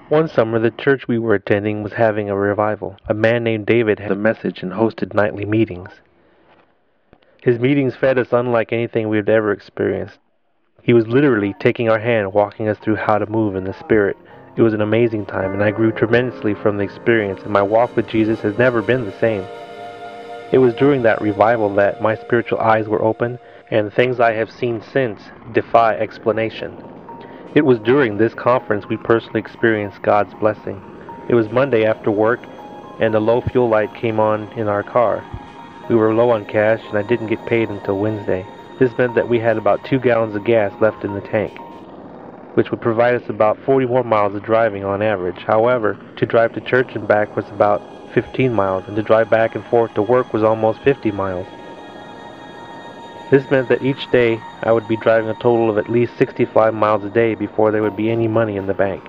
One summer, the church we were attending was having a revival. A man named David had a message and hosted nightly meetings. His meetings fed us unlike anything we had ever experienced. He was literally taking our hand, walking us through how to move in the Spirit. It was an amazing time, and I grew tremendously from the experience, and my walk with Jesus has never been the same. It was during that revival that my spiritual eyes were opened, and the things I have seen since defy explanation. It was during this conference we personally experienced God's blessing. It was Monday after work, and a low fuel light came on in our car. We were low on cash, and I didn't get paid until Wednesday. This meant that we had about 2 gallons of gas left in the tank, which would provide us about 40 more miles of driving on average. However, to drive to church and back was about 15 miles, and to drive back and forth to work was almost 50 miles. This meant that each day I would be driving a total of at least 65 miles a day before there would be any money in the bank.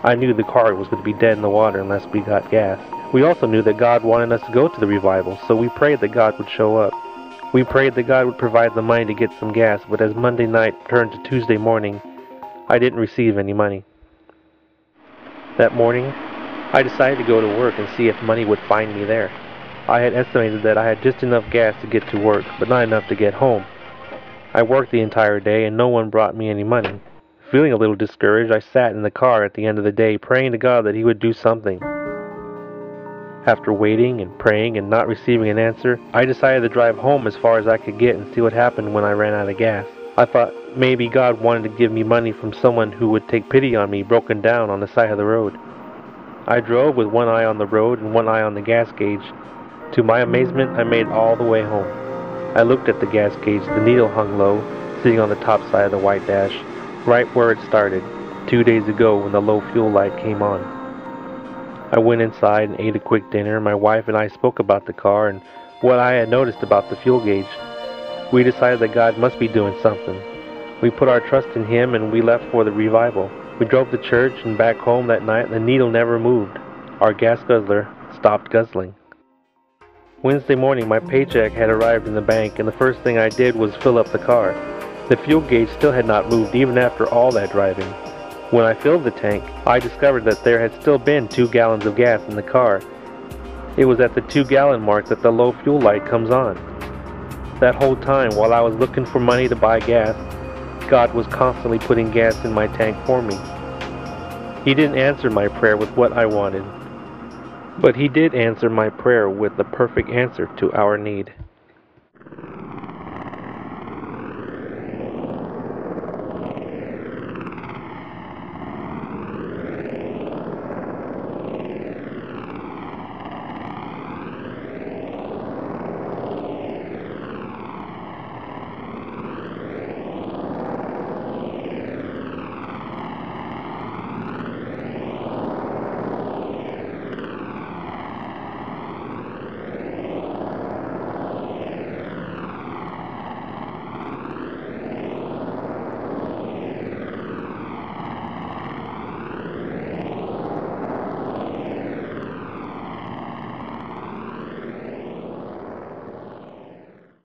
I knew the car was going to be dead in the water unless we got gas. We also knew that God wanted us to go to the revival, so we prayed that God would show up. We prayed that God would provide the money to get some gas, but as Monday night turned to Tuesday morning, I didn't receive any money. That morning, I decided to go to work and see if money would find me there. I had estimated that I had just enough gas to get to work, but not enough to get home. I worked the entire day and no one brought me any money. Feeling a little discouraged, I sat in the car at the end of the day praying to God that He would do something. After waiting and praying and not receiving an answer, I decided to drive home as far as I could get and see what happened when I ran out of gas. I thought maybe God wanted to give me money from someone who would take pity on me broken down on the side of the road. I drove with one eye on the road and one eye on the gas gauge. To my amazement, I made it all the way home. I looked at the gas gauge. The needle hung low, sitting on the top side of the white dash, right where it started, 2 days ago when the low fuel light came on. I went inside and ate a quick dinner. My wife and I spoke about the car and what I had noticed about the fuel gauge. We decided that God must be doing something. We put our trust in Him and we left for the revival. We drove to church and back home that night and the needle never moved. Our gas guzzler stopped guzzling. Wednesday morning my paycheck had arrived in the bank and the first thing I did was fill up the car. The fuel gauge still had not moved even after all that driving. When I filled the tank, I discovered that there had still been 2 gallons of gas in the car. It was at the 2-gallon mark that the low fuel light comes on. That whole time while I was looking for money to buy gas, God was constantly putting gas in my tank for me. He didn't answer my prayer with what I wanted, but He did answer my prayer with the perfect answer to our need.